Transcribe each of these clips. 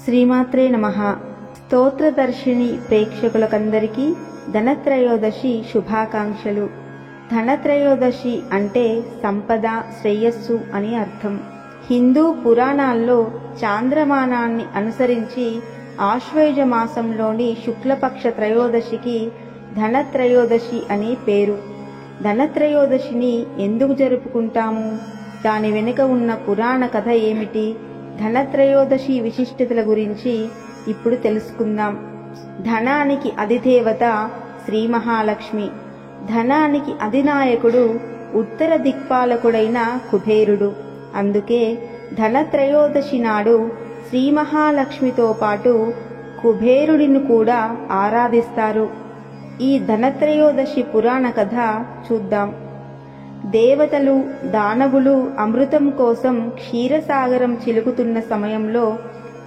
శ్రీమాత్రే నమః. స్తోత్రదర్శిని ప్రేక్షకులకందరికీ ధనత్రయోదశి శుభాకాంక్షలు. ధనత్రయోదశి అంటే సంపద, శ్రేయస్సు అని అర్థం. హిందూ పురాణాల్లో చాంద్రమానాన్ని అనుసరించి ఆశ్వయుజ మాసంలోని శుక్లపక్ష త్రయోదశికి ధనత్రయోదశి అని పేరు. ధనత్రయోదశిని ఎందుకు జరుపుకుంటాము? దాని వెనుక ఉన్న పురాణ కథ ఏమిటి? ధనత్రయోదశి విశిష్టతల గురించి ఇప్పుడు తెలుసుకుందాం. ధనానికి అధిదేవత శ్రీ మహాలక్ష్మి. ధనానికి అధినాయకుడు ఉత్తర దిక్పాలకుడైన కుబేరుడు. అందుకే ధనత్రయోదశి నాడు శ్రీ మహాలక్ష్మితో పాటు కుబేరుడిని కూడా ఆరాధిస్తారు. ఈ ధనత్రయోదశి పురాణ కథ చూద్దాం. దేవతలు, దానవులు అమృతం కోసం క్షీరసాగరం చిలుకుతున్న సమయంలో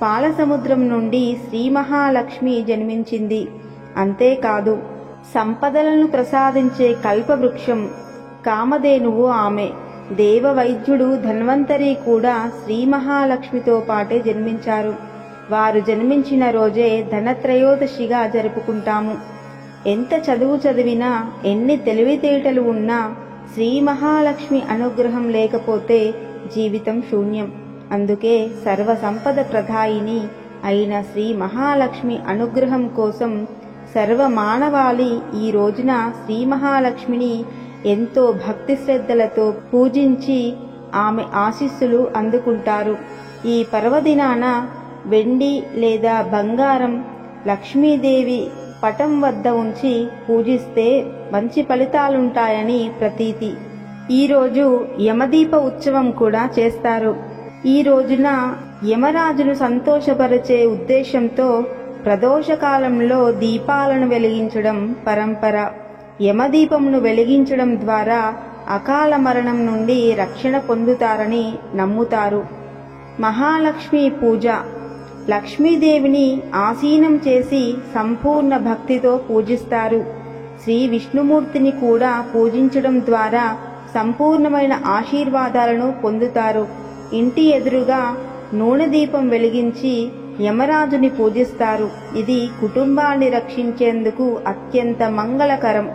పాలసముద్రం నుండి శ్రీ మహాలక్ష్మి జన్మించింది. అంతేకాదు, సంపదలను ప్రసాదించే కల్పవృక్షం కామధేనువు ఆమె. దేవవైద్యుడు ధన్వంతరి కూడా శ్రీ మహాలక్ష్మితో పాటే జన్మించారు. వారు జన్మించిన రోజే ధనత్రయోదశిగా జరుపుకుంటాము. ఎంత చదువు చదివినా, ఎన్ని తెలివితేటలు ఉన్నా శ్రీ మహాలక్ష్మి అనుగ్రహం లేకపోతే జీవితం శూన్యం. అందుకే సర్వ సంపద ప్రదాయిని అయిన శ్రీ మహాలక్ష్మి అనుగ్రహం కోసం సర్వ మానవాళి ఈ రోజున శ్రీ మహాలక్ష్మిని ఎంతో భక్తి శ్రద్ధలతో పూజించి ఆమె ఆశీస్సులు అందుకుంటారు. ఈ పర్వదినాన వెండి లేదా బంగారం లక్ష్మీదేవి పటం వద్ద ఉంచి పూజిస్తే మంచి ఫలితాలుంటాయని ప్రతీతి. ఈరోజు యమదీప ఉత్సవం కూడా చేస్తారు. ఈ రోజున యమరాజును సంతోషపరిచే ఉద్దేశంతో ప్రదోషకాలంలో దీపాలను వెలిగించడం పరంపర. యమదీపమును వెలిగించడం ద్వారా అకాల మరణం నుండి రక్షణ పొందుతారని నమ్ముతారు. మహాలక్ష్మి పూజ. లక్ష్మీదేవిని ఆసీనం చేసి సంపూర్ణ భక్తితో పూజిస్తారు. శ్రీ విష్ణుమూర్తిని కూడా పూజించడం ద్వారా సంపూర్ణమైన ఆశీర్వాదాలను పొందుతారు. ఇంటి ఎదురుగా నూనె దీపం వెలిగించి యమరాజుని పూజిస్తారు. ఇది కుటుంబాన్ని రక్షించేందుకు అత్యంత మంగళకరం.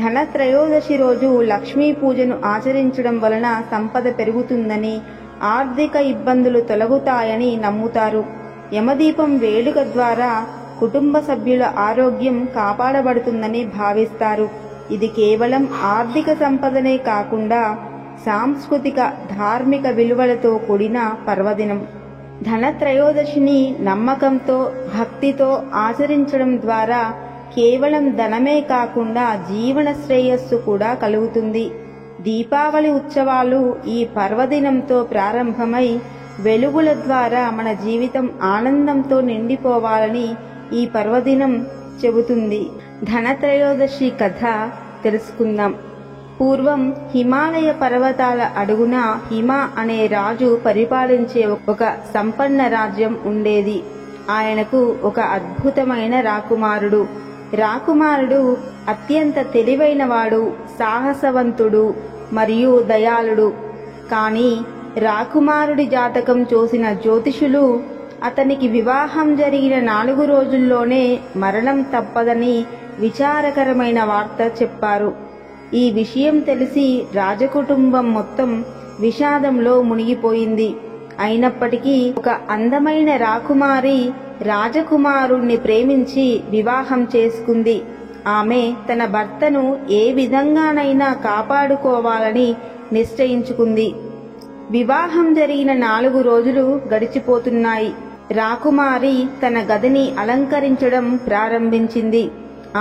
ధనత్రయోదశి రోజు లక్ష్మీ పూజను ఆచరించడం వలన సంపద పెరుగుతుందని, ఆర్థిక ఇబ్బందులు తొలగుతాయని నమ్ముతారు. యమదీపం వేడుక ద్వారా కుటుంబ సభ్యుల ఆరోగ్యం కాపాడబడుతుందని భావిస్తారు. ఇది కేవలం ఆర్థిక సంపదనే కాకుండా సాంస్కృతిక, ధార్మిక విలువలతో కూడిన పర్వదినం. ధనత్రయోదశిని నమ్మకంతో, భక్తితో ఆచరించడం ద్వారా కేవలం ధనమే కాకుండా జీవన శ్రేయస్సు కూడా కలుగుతుంది. దీపావళి ఉత్సవాలు ఈ పర్వదినంతో ప్రారంభమై వెలుగుల ద్వారా మన జీవితం ఆనందంతో నిండిపోవాలని ఈ పర్వదినం చెబుతుంది. ధనత్రయోదశి కథ తెలుసుకుందాం. పూర్వం హిమాలయ పర్వతాల అడుగున హిమ అనే రాజు పరిపాలించే ఒక సంపన్న రాజ్యం ఉండేది. ఆయనకు ఒక అద్భుతమైన రాకుమారుడు. రాకుమారుడు అత్యంత తెలివైనవాడు, సాహసవంతుడు మరియు దయాళుడు. కానీ రాకుమారుడి జాతకం చూసిన జ్యోతిషులు అతనికి వివాహం జరిగిన 4 రోజుల్లోనే మరణం తప్పదని విచారకరమైన వార్త చెప్పారు. ఈ విషయం తెలిసి రాజకుటుంబం మొత్తం విషాదంలో మునిగిపోయింది. అయినప్పటికీ ఒక అందమైన రాకుమారి రాజకుమారుణ్ణి ప్రేమించి వివాహం చేసుకుంది. ఆమె తన భర్తను ఏ విధంగానైనా కాపాడుకోవాలని నిశ్చయించుకుంది. వివాహం జరిగిన 4 రోజులు గడిచిపోతున్నాయి. రాకుమారి తన గదిని అలంకరించడం ప్రారంభించింది.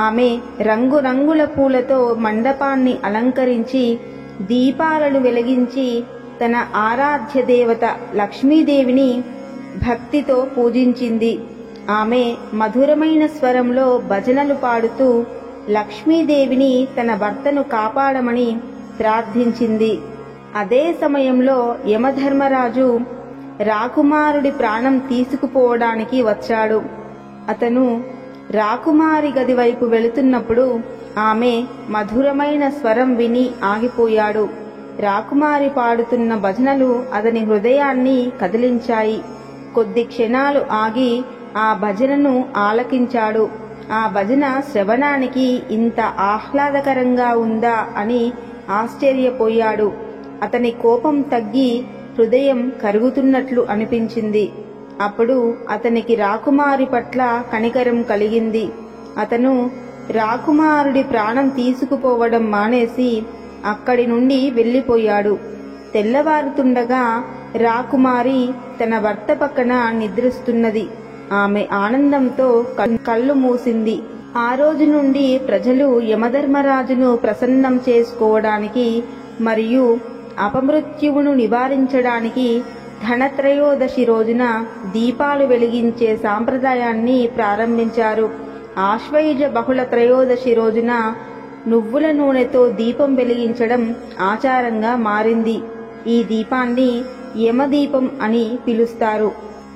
ఆమె రంగురంగుల పూలతో మండపాన్ని అలంకరించి దీపాలను వెలిగించి తన ఆరాధ్య దేవత లక్ష్మీదేవిని భక్తితో పూజించింది. ఆమె మధురమైన స్వరంలో భజనలు పాడుతూ లక్ష్మీదేవిని తన భర్తను కాపాడమని ప్రార్థించింది. అదే సమయంలో యమధర్మరాజు రాకుమారుడి ప్రాణం తీసుకుపోవడానికి వచ్చాడు. అతను రాకుమారి గది వైపు వెళుతున్నప్పుడు ఆమె మధురమైన స్వరం విని ఆగిపోయాడు. రాకుమారి పాడుతున్న భజనలు అతని హృదయాన్ని కదిలించాయి. కొద్ది క్షణాలు ఆగి ఆ భజనను ఆలకించాడు. ఆ భజన శ్రవణానికి ఇంత ఆహ్లాదకరంగా ఉందా అని ఆశ్చర్యపోయాడు. అతని కోపం తగ్గి హృదయం కరుగుతున్నట్లు అనిపించింది. అప్పుడు అతనికి రాకుమారి పట్ల కనికరం కలిగింది. అతను రాకుమారుడి ప్రాణం తీసుకుపోవడం మానేసి అక్కడి నుండి వెళ్ళిపోయాడు. తెల్లవారుతుండగా రాకుమారి తన భర్త పక్కన నిద్రిస్తున్నది. ఆమె ఆనందంతో కళ్ళు మూసింది. ఆ రోజు నుండి ప్రజలు యమధర్మరాజును ప్రసన్నం చేసుకోవడానికి మరియు అపమృత్యువును నివారించడానికి ధనత్రయోదశి రోజున దీపాలు వెలిగించే సాంప్రదాయాన్ని ప్రారంభించారు. ఆశ్వయుజ బహుళ త్రయోదశి రోజున నువ్వుల నూనెతో దీపం వెలిగించడం ఆచారంగా మారింది. ఈ దీపాన్ని యమదీపం అని పిలుస్తారు.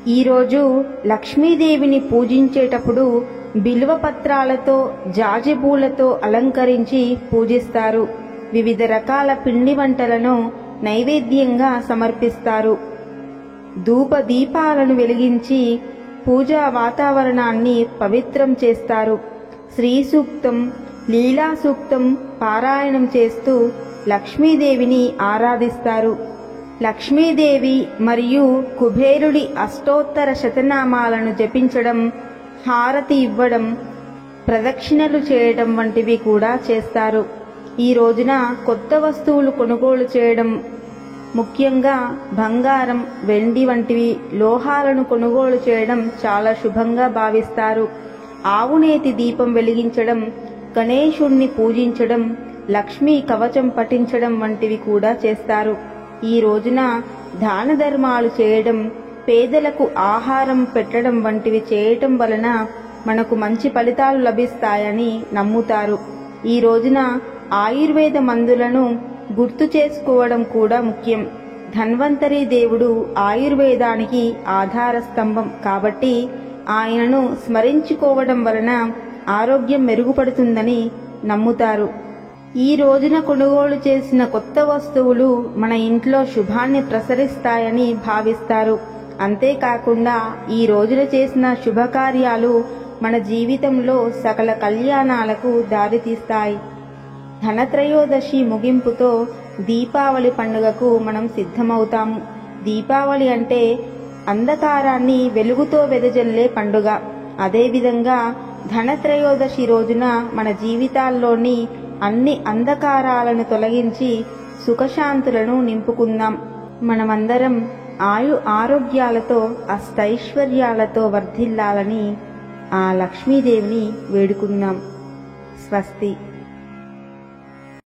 ఈరోజు లక్ష్మీదేవిని పూజించేటప్పుడు బిల్వపత్రాలతో జాజిపూలతో అలంకరించి పూజిస్తారు. వివిధ రకాల పిండి వంటలను నైవేద్యంగా సమర్పిస్తారు. ధూప దీపాలను వెలిగించి పూజా వాతావరణాన్ని పవిత్రం చేస్తారు. శ్రీ సూక్తం, లీలా సూక్తం పారాయణం చేస్తూ లక్ష్మీదేవిని ఆరాధిస్తారు. లక్ష్మీదేవి మరియు కుబేరుడి అష్టోత్తర శతనామాలను జపించడం, హారతి ఇవ్వడం, ప్రదక్షిణలు చేయడం వంటివి కూడా చేస్తారు. ఈ రోజున కొత్త వస్తువులు కొనుగోలు చేయడం, ముఖ్యంగా బంగారం, వెండి వంటివి లోహాలను కొనుగోలు చేయడం చాలా శుభంగా భావిస్తారు. ఆవునేతి దీపం వెలిగించడం, గణేశుణ్ణి పూజించడం, లక్ష్మీ కవచం పఠించడం వంటివి కూడా చేస్తారు. ఈ రోజున దాన ధర్మాలు చేయడం, పేదలకు ఆహారం పెట్టడం వంటివి చేయటం వలన మనకు మంచి ఫలితాలు లభిస్తాయని నమ్ముతారు. ఈ రోజున ఆయుర్వేద మందులను గుర్తు చేసుకోవడం కూడా ముఖ్యం. ధన్వంతరి దేవుడు ఆయుర్వేదానికి ఆధార స్తంభం కాబట్టి ఆయనను స్మరించుకోవడం వలన ఆరోగ్యం మెరుగుపడుతుందని నమ్ముతారు. ఈ రోజున కొనుగోలు చేసిన కొత్త వస్తువులు మన ఇంట్లో శుభాన్ని ప్రసరిస్తాయని భావిస్తారు. అంతేకాకుండా ఈ రోజున చేసిన శుభకార్యాలు మన జీవితంలో సకల కళ్యాణాలకు దారితీస్తాయి. ధనత్రయోదశి ముగింపుతో దీపావళి పండుగకు మనం సిద్ధమవుతాము. దీపావళి అంటే అంధకారాన్ని వెలుగుతో వెదజల్లే పండుగ. అదేవిధంగా ధనత్రయోదశి రోజున మన జీవితాల్లోని అన్ని అంధకారాలను తొలగించి సుఖశాంతులను నింపుకుందాం. మనమందరం ఆరోగ్యాలతో అష్టైశ్వర్యాలతో వర్ధిల్లాలని ఆ లక్ష్మీదేవిని వేడుకుందాం. స్వస్తి.